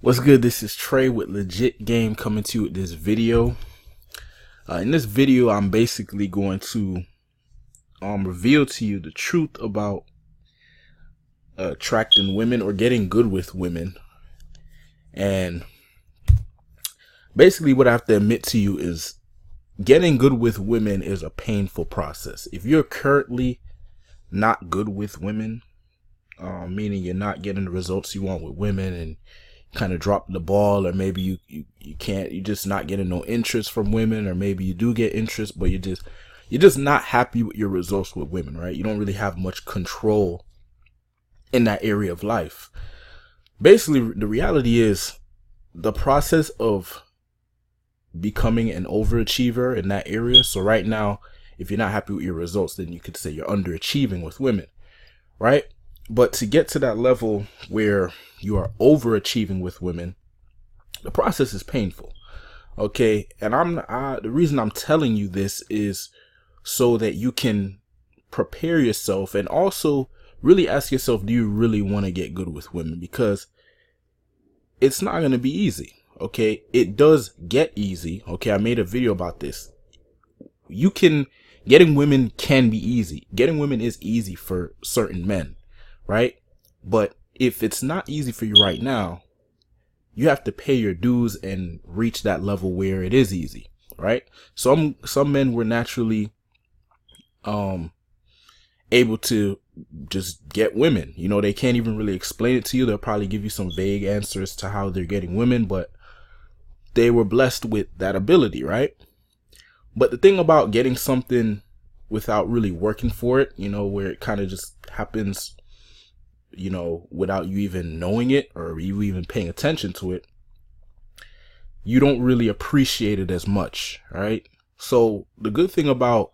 What's good? This is Trey with Legit Game coming to you with this video. In this video, I'm basically going to reveal to you the truth about attracting women or getting good with women. And basically what I have to admit to you is getting good with women is a painful process. If you're currently not good with women, meaning you're not getting the results you want with women and kind of drop the ball, or maybe you're just not getting no interest from women, or maybe you do get interest but you're just not happy with your results with women, right? You don't really have much control in that area of life. Basically, the reality is the process of becoming an overachiever in that area. So right now, if you're not happy with your results, then you could say you're underachieving with women, right? But to get to that level where you are overachieving with women, the process is painful. Okay. And the reason I'm telling you this is so that you can prepare yourself and also really ask yourself, do you really want to get good with women? Because it's not going to be easy. Okay. It does get easy. Okay. I made a video about this. Getting women can be easy. Getting women is easy for certain men. Right? But if it's not easy for you right now, you have to pay your dues and reach that level where it is easy, right? Some men were naturally able to just get women. You know, they can't even really explain it to you. They'll probably give you some vague answers to how they're getting women, but they were blessed with that ability, right? But the thing about getting something without really working for it, you know, where it kind of just happens, you know, without you even knowing it or you even paying attention to it, you don't really appreciate it as much, right? So the good thing about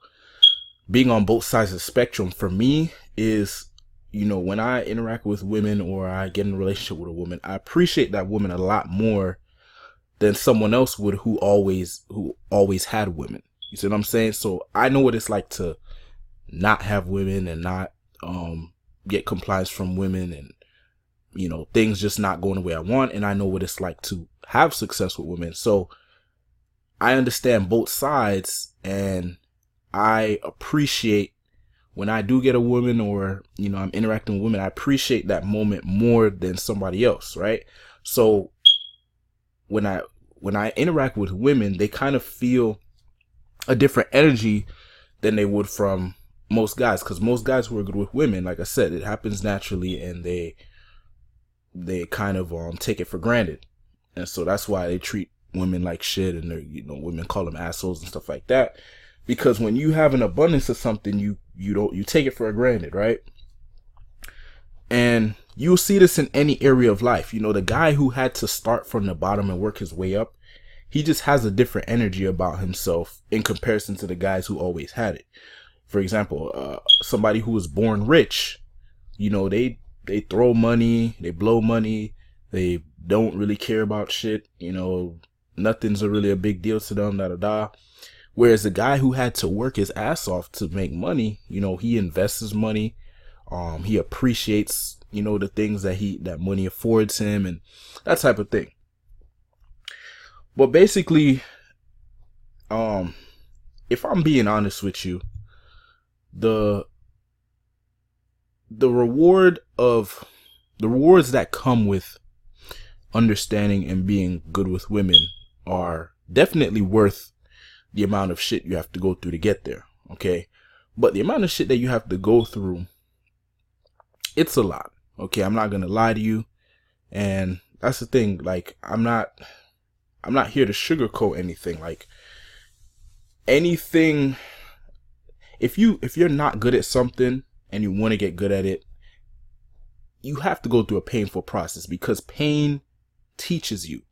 being on both sides of the spectrum for me is, you know, when I interact with women or I get in a relationship with a woman, I appreciate that woman a lot more than someone else would who always had women. You see what I'm saying? So I know what it's like to not have women and not get compliance from women, and you know, things just not going the way I want. And I know what it's like to have success with women. So I understand both sides, and I appreciate when I do get a woman, or, you know, I'm interacting with women, I appreciate that moment more than somebody else. Right. So when I interact with women, they kind of feel a different energy than they would from most guys, because most guys who are good with women, like I said, it happens naturally, and they kind of take it for granted, and so that's why they treat women like shit, and they're, you know, women call them assholes and stuff like that, because when you have an abundance of something, you take it for granted, right? And you'll see this in any area of life. You know, the guy who had to start from the bottom and work his way up, he just has a different energy about himself in comparison to the guys who always had it. For example, somebody who was born rich, you know, they throw money, they blow money, they don't really care about shit, you know, nothing's really a big deal to them, da. Whereas the guy who had to work his ass off to make money, you know, he invests his money, he appreciates, you know, the things that money affords him, and that type of thing. But basically, if I'm being honest with you, the rewards that come with understanding and being good with women are definitely worth the amount of shit you have to go through to get there. Okay. But the amount of shit that you have to go through, it's a lot. Okay. I'm not going to lie to you. And that's the thing. Like, I'm not here to sugarcoat anything. Like, anything, if you're not good at something and you want to get good at it, you have to go through a painful process, because pain teaches you.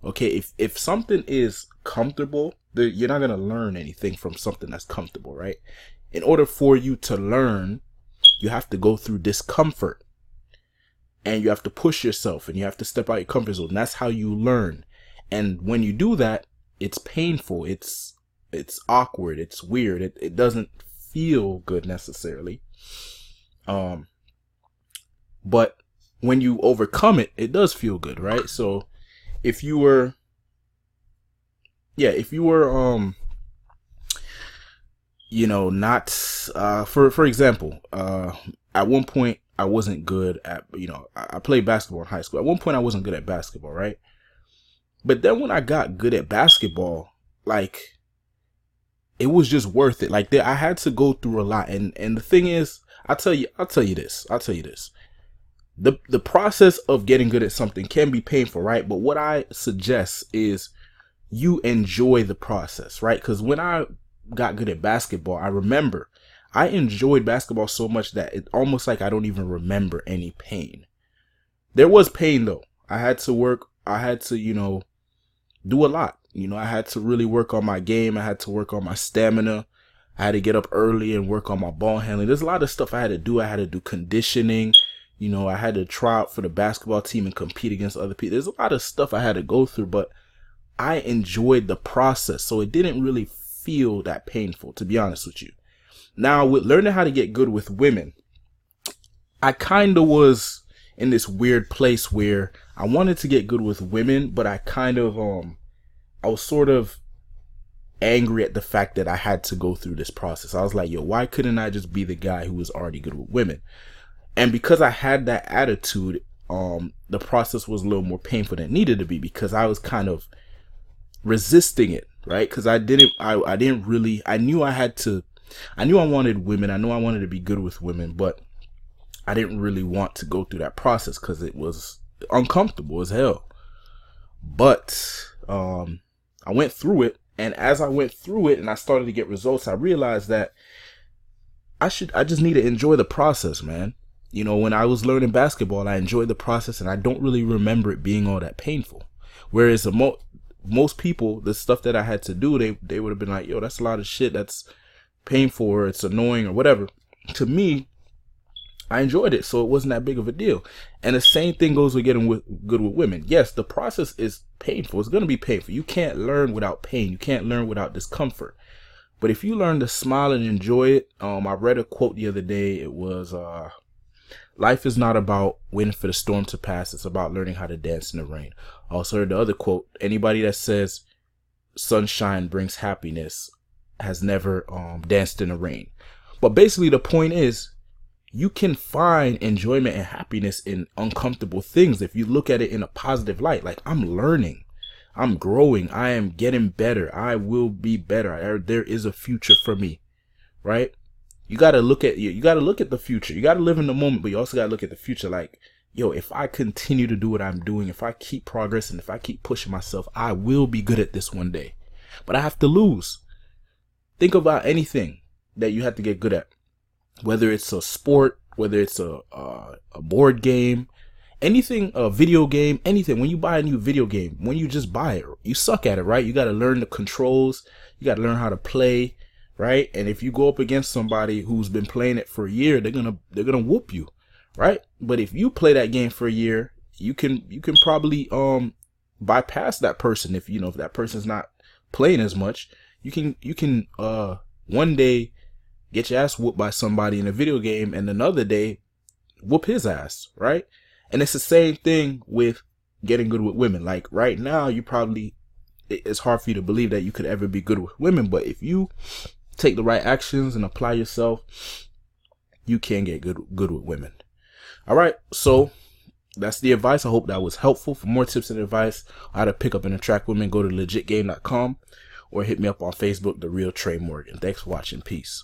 Okay, if something is comfortable, you're not going to learn anything from something that's comfortable, right? In order for you to learn, you have to go through discomfort, and you have to push yourself, and you have to step out your comfort zone. That's how you learn. And when you do that, it's painful. It's awkward. It's weird. It doesn't feel good necessarily. But when you overcome it, it does feel good, right? So if you were, not, for example, at one point I wasn't good at, I played basketball in high school. At one point I wasn't good at basketball, right? But then when I got good at basketball, like, it was just worth it. Like, I had to go through a lot. And the thing is, I'll tell you this. The process of getting good at something can be painful, right? But what I suggest is you enjoy the process, right? Because when I got good at basketball, I remember I enjoyed basketball so much that it almost like I don't even remember any pain. There was pain though. I had to work. I had to, do a lot. I had to really work on my game. I had to work on my stamina. I had to get up early and work on my ball handling. There's a lot of stuff I had to do. I had to do conditioning. I had to try out for the basketball team and compete against other people. There's a lot of stuff I had to go through, but I enjoyed the process. So it didn't really feel that painful, to be honest with you. Now, with learning how to get good with women, I kind of was in this weird place where I wanted to get good with women, but I kind of, I was sort of angry at the fact that I had to go through this process. I was like, yo, why couldn't I just be the guy who was already good with women? And because I had that attitude, the process was a little more painful than it needed to be, because I was kind of resisting it, right? Because I knew I wanted women. I knew I wanted to be good with women, but I didn't really want to go through that process because it was uncomfortable as hell. But I went through it, and as I went through it and I started to get results, I realized that I just need to enjoy the process, man. When I was learning basketball, I enjoyed the process, and I don't really remember it being all that painful. Whereas most people, the stuff that I had to do, they would have been like, yo, that's a lot of shit. That's painful, or it's annoying, or whatever. To me, I enjoyed it, so it wasn't that big of a deal. And the same thing goes with getting good with women. Yes, the process is painful. It's going to be painful. You can't learn without pain. You can't learn without discomfort. But if you learn to smile and enjoy it, I read a quote the other day. It was, life is not about waiting for the storm to pass. It's about learning how to dance in the rain. I also heard the other quote. Anybody that says sunshine brings happiness has never danced in the rain. But basically the point is, you can find enjoyment and happiness in uncomfortable things if you look at it in a positive light. Like, I'm learning, I'm growing, I am getting better, I will be better, there is a future for me, right? You got to look at the future. You got to live in the moment, but you also got to look at the future. Like, yo, if I continue to do what I'm doing, if I keep progressing, if I keep pushing myself, I will be good at this one day. But I have to lose. Think about anything that you have to get good at. Whether it's a sport, whether it's a board game, anything, a video game, anything. When you buy a new video game, when you just buy it, you suck at it, right? You got to learn the controls. You got to learn how to play, right? And if you go up against somebody who's been playing it for a year, they're gonna whoop you, right? But if you play that game for a year, you can probably bypass that person. If that person's not playing as much, you can one day get your ass whooped by somebody in a video game, and another day whoop his ass, right? And it's the same thing with getting good with women. Like, right now, it's hard for you to believe that you could ever be good with women, but if you take the right actions and apply yourself, you can get good with women. All right, so that's the advice. I hope that was helpful. For more tips and advice on how to pick up and attract women, go to legitgame.com or hit me up on Facebook, The Real Trey Morgan. Thanks for watching. Peace.